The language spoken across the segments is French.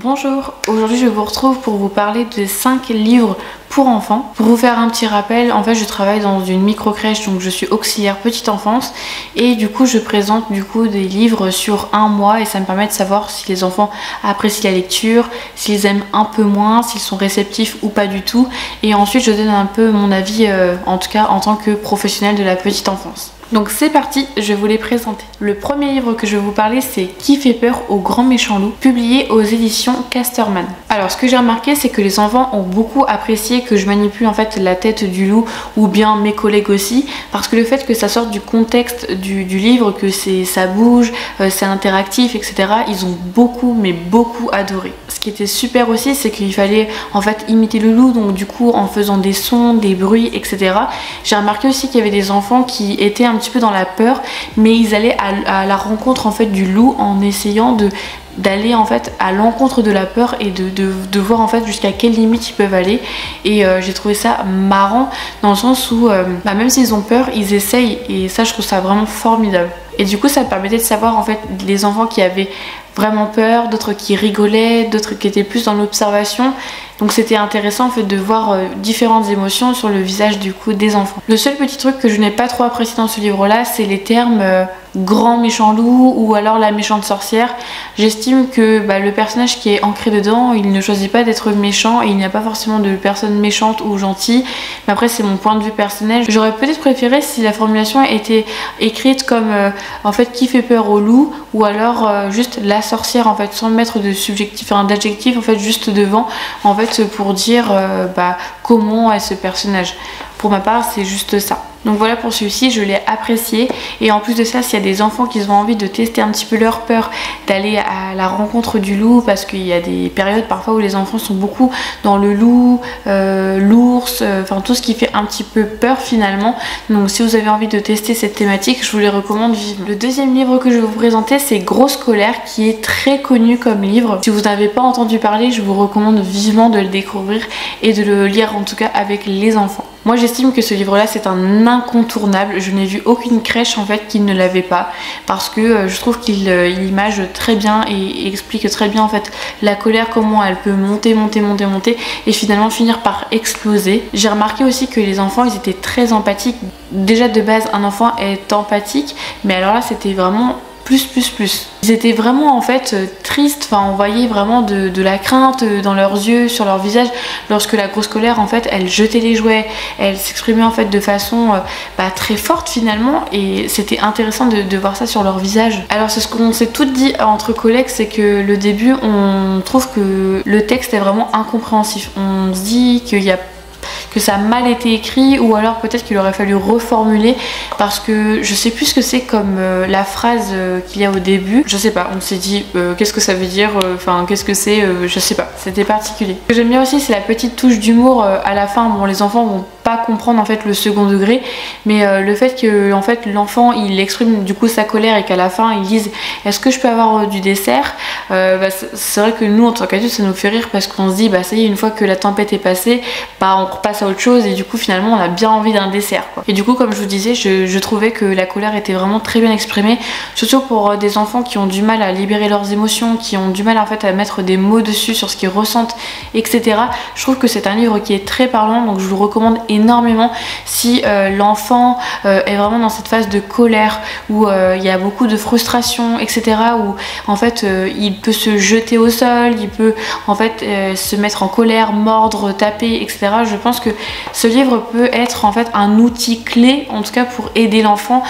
Bonjour, aujourd'hui je vous retrouve pour vous parler de 5 livres pour enfants. Pour vous faire un petit rappel, en fait je travaille dans une micro-crèche, donc je suis auxiliaire petite enfance et du coup je présente des livres sur un mois et ça me permet de savoir si les enfants apprécient la lecture, s'ils aiment un peu moins, s'ils sont réceptifs ou pas du tout, et ensuite je donne un peu mon avis en tout cas en tant que professionnelle de la petite enfance. Donc c'est parti, je vais vous les présenter. Le premier livre que je vais vous parler, c'est Qui fait peur au grand méchant loup, publié aux éditions Casterman. Alors ce que j'ai remarqué, c'est que les enfants ont beaucoup apprécié que je manipule en fait la tête du loup, ou bien mes collègues aussi, parce que le fait que ça sorte du contexte du livre, que ça bouge, c'est interactif, etc. Ils ont beaucoup, mais beaucoup adoré. Ce qui était super aussi, c'est qu'il fallait en fait imiter le loup, donc du coup en faisant des sons, des bruits, etc. J'ai remarqué aussi qu'il y avait des enfants qui étaient un petit peu dans la peur, mais ils allaient à la rencontre en fait du loup en essayant d'aller en fait à l'encontre de la peur et de voir en fait jusqu'à quelle limite ils peuvent aller, et j'ai trouvé ça marrant dans le sens où même s'ils ont peur, ils essayent, et ça je trouve ça vraiment formidable. Et du coup ça me permettait de savoir en fait les enfants qui avaient vraiment peur, d'autres qui rigolaient, d'autres qui étaient plus dans l'observation. Donc c'était intéressant en fait de voir différentes émotions sur le visage du coup des enfants. Le seul petit truc que je n'ai pas trop apprécié dans ce livre là, c'est les termes grand méchant loup ou alors la méchante sorcière. J'estime que le personnage qui est ancré dedans, il ne choisit pas d'être méchant et il n'y a pas forcément de personne méchante ou gentille. Mais après c'est mon point de vue personnel. J'aurais peut-être préféré si la formulation était écrite comme en fait qui fait peur au loup, ou alors juste la sorcière en fait, sans mettre de subjectif, d'adjectif en fait juste devant en fait pour dire comment est ce personnage. Pour ma part c'est juste ça. Donc voilà pour celui-ci, je l'ai apprécié, et en plus de ça, s'il y a des enfants qui ont envie de tester un petit peu leur peur, d'aller à la rencontre du loup, parce qu'il y a des périodes parfois où les enfants sont beaucoup dans le loup, l'ours, enfin tout ce qui fait un petit peu peur finalement. Donc si vous avez envie de tester cette thématique, je vous les recommande vivement. Le deuxième livre que je vais vous présenter, c'est Grosse colère, qui est très connu comme livre. Si vous n'avez pas entendu parler, je vous recommande vivement de le découvrir et de le lire en tout cas avec les enfants. Moi j'estime que ce livre-là c'est un incontournable. Je n'ai vu aucune crèche en fait qui ne l'avait pas, parce que je trouve qu'il image très bien et explique très bien en fait la colère, comment elle peut monter et finalement finir par exploser. J'ai remarqué aussi que les enfants ils étaient très empathiques. Déjà de base un enfant est empathique, mais alors là c'était vraiment plus. Ils étaient vraiment en fait tristes, on voyait vraiment de la crainte dans leurs yeux, sur leur visage, lorsque la grosse colère en fait elle jetait les jouets, elle s'exprimait en fait de façon très forte finalement, et c'était intéressant de voir ça sur leur visage. Alors c'est ce qu'on s'est toutes dit entre collègues, c'est que le début on trouve que le texte est vraiment incompréhensif. On se dit que ça a mal été écrit, ou alors peut-être qu'il aurait fallu reformuler, parce que je sais plus ce que c'est comme la phrase qu'il y a au début. Je sais pas, on s'est dit qu'est-ce que ça veut dire, qu'est-ce que c'est, je sais pas, c'était particulier. Ce que j'aime bien aussi c'est la petite touche d'humour à la fin. Bon, les enfants vont pas comprendre en fait le second degré, mais le fait que en fait l'enfant il exprime du coup sa colère et qu'à la fin ils disent est-ce que je peux avoir du dessert, c'est vrai que nous en tant qu'adultes ça nous fait rire, parce qu'on se dit ça y est, une fois que la tempête est passée, on repasse à autre chose, et du coup finalement on a bien envie d'un dessert quoi. Et du coup comme je vous disais, je trouvais que la colère était vraiment très bien exprimée, surtout pour des enfants qui ont du mal à libérer leurs émotions, qui ont du mal en fait à mettre des mots dessus sur ce qu'ils ressentent, etc. Je trouve que c'est un livre qui est très parlant, donc je vous le recommande énormément si l'enfant est vraiment dans cette phase de colère où il y a beaucoup de frustration, etc., où en fait il peut se jeter au sol, il peut en fait se mettre en colère, mordre, taper, etc. Je pense que ce livre peut être en fait un outil clé en tout cas pour aider l'enfant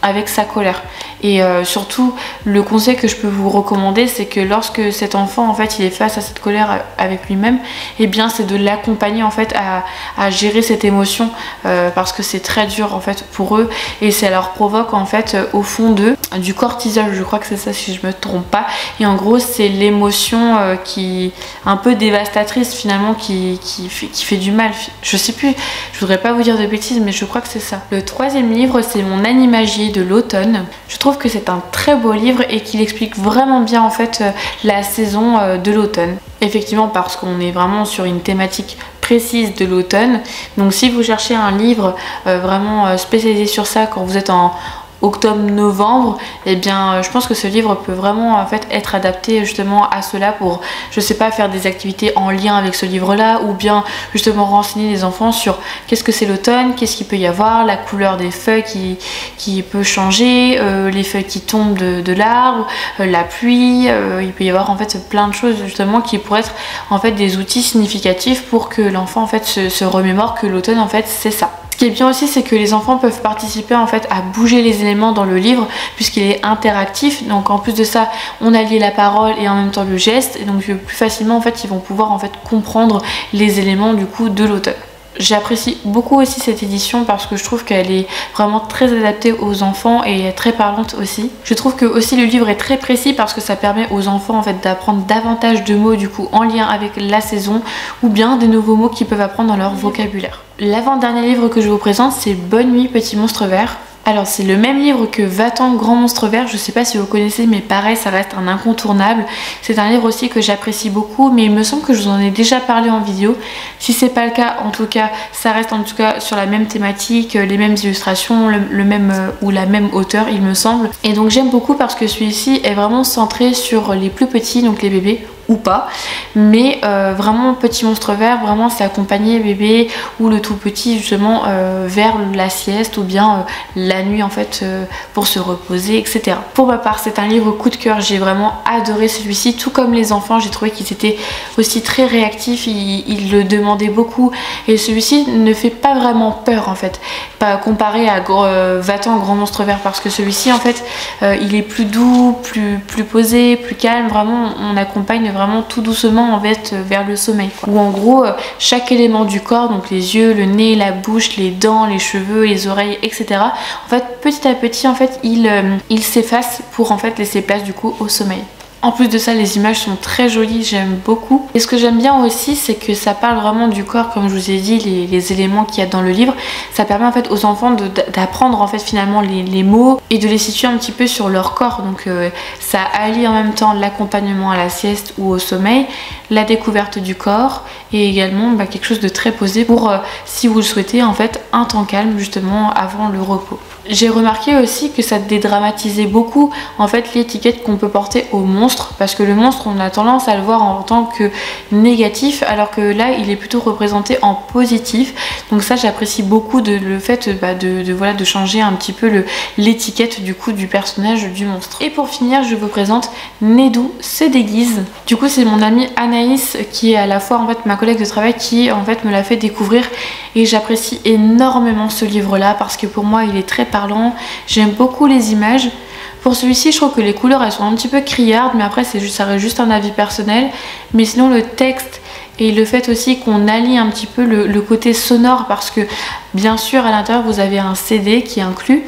avec sa colère. Et surtout le conseil que je peux vous recommander, c'est que lorsque cet enfant en fait il est face à cette colère avec lui-même, et bien c'est de l'accompagner en fait à gérer cette émotion, parce que c'est très dur en fait pour eux, et ça leur provoque en fait au fond d'eux du cortisol, je crois que c'est ça si je me trompe pas, et en gros c'est l'émotion qui un peu dévastatrice finalement qui fait du mal. Je sais plus, je voudrais pas vous dire de bêtises, mais je crois que c'est ça. Le troisième livre c'est Mon animagier de l'automne. Je trouve que c'est un très beau livre et qu'il explique vraiment bien en fait la saison de l'automne. Effectivement, parce qu'on est vraiment sur une thématique précise de l'automne. Donc si vous cherchez un livre vraiment spécialisé sur ça quand vous êtes octobre-novembre, et bien je pense que ce livre peut vraiment en fait être adapté justement à cela pour, je sais pas, faire des activités en lien avec ce livre là, ou bien justement renseigner les enfants sur qu'est-ce que c'est l'automne, qu'est-ce qu'il peut y avoir, la couleur des feuilles qui peut changer, les feuilles qui tombent de l'arbre, la pluie, il peut y avoir en fait plein de choses justement qui pourraient être en fait des outils significatifs pour que l'enfant en fait se remémore que l'automne en fait c'est ça. Ce qui est bien aussi, c'est que les enfants peuvent participer en fait à bouger les éléments dans le livre puisqu'il est interactif. Donc en plus de ça, on allie la parole et en même temps le geste, et donc plus facilement en fait ils vont pouvoir en fait comprendre les éléments du coup de l'automne. J'apprécie beaucoup aussi cette édition parce que je trouve qu'elle est vraiment très adaptée aux enfants et très parlante aussi. Je trouve que aussi le livre est très précis parce que ça permet aux enfants en fait d'apprendre davantage de mots du coup en lien avec la saison, ou bien des nouveaux mots qu'ils peuvent apprendre dans leur vocabulaire. L'avant-dernier livre que je vous présente, c'est Bonne nuit petit monstre vert. Alors c'est le même livre que Va-t'en grand monstre vert, je sais pas si vous connaissez, mais pareil, ça reste un incontournable. C'est un livre aussi que j'apprécie beaucoup, mais il me semble que je vous en ai déjà parlé en vidéo. Si c'est pas le cas, en tout cas, ça reste en tout cas sur la même thématique, les mêmes illustrations, le même ou la même auteur il me semble. Et donc j'aime beaucoup parce que celui-ci est vraiment centré sur les plus petits, donc les bébés, ou pas, mais vraiment petit monstre vert, vraiment c'est accompagner bébé ou le tout petit justement vers la sieste ou bien la nuit en fait pour se reposer, etc. Pour ma part, c'est un livre coup de cœur, j'ai vraiment adoré celui-ci, tout comme les enfants, j'ai trouvé qu'ils étaient aussi très réactifs, ils le demandaient beaucoup, et celui-ci ne fait pas vraiment peur en fait, pas comparé à Va-t'en grand monstre vert, parce que celui-ci en fait il est plus doux, plus posé, plus calme, vraiment on accompagne vraiment tout doucement en fait vers le sommeil, quoi. Où en gros chaque élément du corps, donc les yeux, le nez, la bouche, les dents, les cheveux, les oreilles, etc. en fait petit à petit en fait il s'efface pour en fait laisser place du coup au sommeil. En plus de ça, les images sont très jolies, j'aime beaucoup. Et ce que j'aime bien aussi, c'est que ça parle vraiment du corps, comme je vous ai dit, les éléments qu'il y a dans le livre. Ça permet en fait aux enfants d'apprendre en fait finalement les mots et de les situer un petit peu sur leur corps. Donc ça allie en même temps l'accompagnement à la sieste ou au sommeil, la découverte du corps et également quelque chose de très posé pour, si vous le souhaitez, en fait un temps calme justement avant le repos. J'ai remarqué aussi que ça dédramatisait beaucoup en fait l'étiquette qu'on peut porter au monstre, parce que le monstre on a tendance à le voir en tant que négatif, alors que là il est plutôt représenté en positif. Donc ça j'apprécie beaucoup le fait de changer un petit peu l'étiquette du coup du personnage du monstre. Et pour finir, je vous présente Nedou se déguise. Du coup c'est mon amie Anaïs qui est à la fois en fait ma collègue de travail qui en fait me l'a fait découvrir, et j'apprécie énormément ce livre là parce que pour moi il est très parlant, j'aime beaucoup les images. Pour celui-ci je trouve que les couleurs elles sont un petit peu criardes, mais après ça reste juste un avis personnel, mais sinon le texte et le fait aussi qu'on allie un petit peu le côté sonore, parce que bien sûr à l'intérieur vous avez un CD qui est inclus.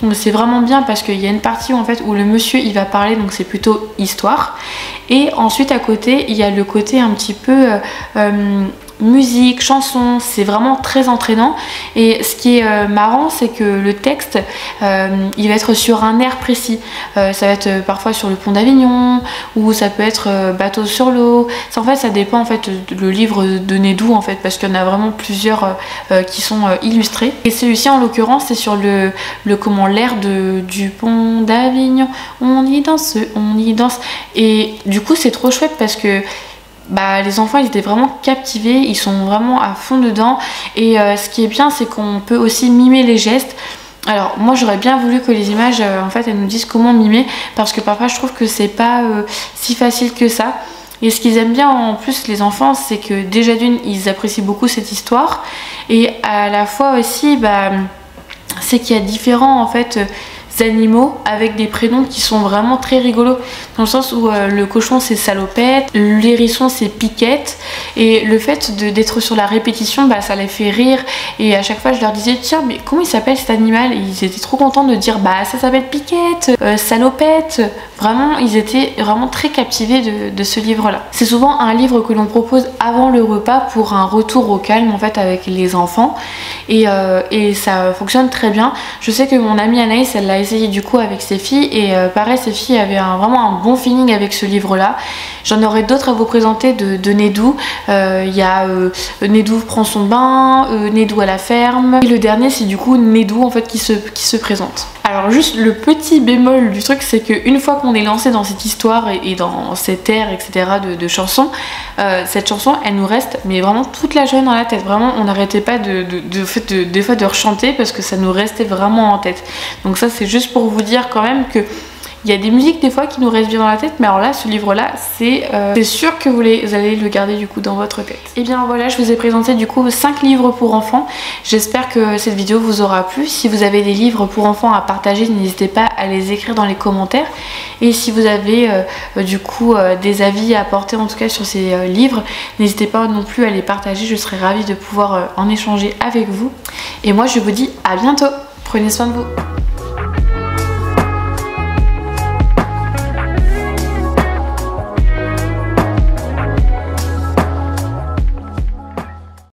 Donc c'est vraiment bien parce qu'il y a une partie en fait où le monsieur il va parler, donc c'est plutôt histoire, et ensuite à côté il y a le côté un petit peu musique, chanson, c'est vraiment très entraînant. Et ce qui est marrant, c'est que le texte il va être sur un air précis, ça va être parfois sur le pont d'Avignon, ou ça peut être bateau sur l'eau. En fait ça dépend en fait le livre de Nedou en fait, parce qu'il y en a vraiment plusieurs qui sont illustrés, et celui-ci en l'occurrence c'est sur l'air du pont d'Avignon, on y danse, et du coup c'est trop chouette parce que les enfants ils étaient vraiment captivés, ils sont vraiment à fond dedans, et ce qui est bien c'est qu'on peut aussi mimer les gestes. Alors moi j'aurais bien voulu que les images en fait elles nous disent comment mimer, parce que parfois je trouve que c'est pas si facile que ça. Et ce qu'ils aiment bien en plus les enfants, c'est que déjà d'une ils apprécient beaucoup cette histoire, et à la fois aussi c'est qu'il y a différents en fait animaux avec des prénoms qui sont vraiment très rigolos, dans le sens où le cochon c'est Salopette, l'hérisson c'est Piquette, et le fait d'être sur la répétition ça les fait rire, et à chaque fois je leur disais tiens mais comment il s'appelle cet animal, et ils étaient trop contents de dire ça s'appelle Piquette, Salopette. Vraiment ils étaient vraiment très captivés de ce livre là. C'est souvent un livre que l'on propose avant le repas pour un retour au calme en fait avec les enfants, et ça fonctionne très bien. Je sais que mon amie Anaïs elle l'a essayé du coup avec ses filles, et pareil ses filles avaient vraiment un bon feeling avec ce livre là. J'en aurai d'autres à vous présenter de Nedou. Il y a Nedou prend son bain, Nedou à la ferme, et le dernier c'est du coup Nedou en fait qui se présente. Alors juste le petit bémol du truc, c'est qu'une fois qu'on est lancé dans cette histoire et dans cette ère, etc. de chansons, cette chanson elle nous reste mais vraiment toute la journée dans la tête. Vraiment on n'arrêtait pas des fois de rechanter parce que ça nous restait vraiment en tête. Donc ça c'est juste pour vous dire quand même que il y a des musiques des fois qui nous restent bien dans la tête, mais alors là, ce livre-là, c'est sûr que vous allez le garder du coup dans votre tête. Et bien voilà, je vous ai présenté du coup 5 livres pour enfants. J'espère que cette vidéo vous aura plu. Si vous avez des livres pour enfants à partager, n'hésitez pas à les écrire dans les commentaires. Et si vous avez du coup des avis à apporter en tout cas sur ces livres, n'hésitez pas non plus à les partager. Je serais ravie de pouvoir en échanger avec vous. Et moi, je vous dis à bientôt. Prenez soin de vous.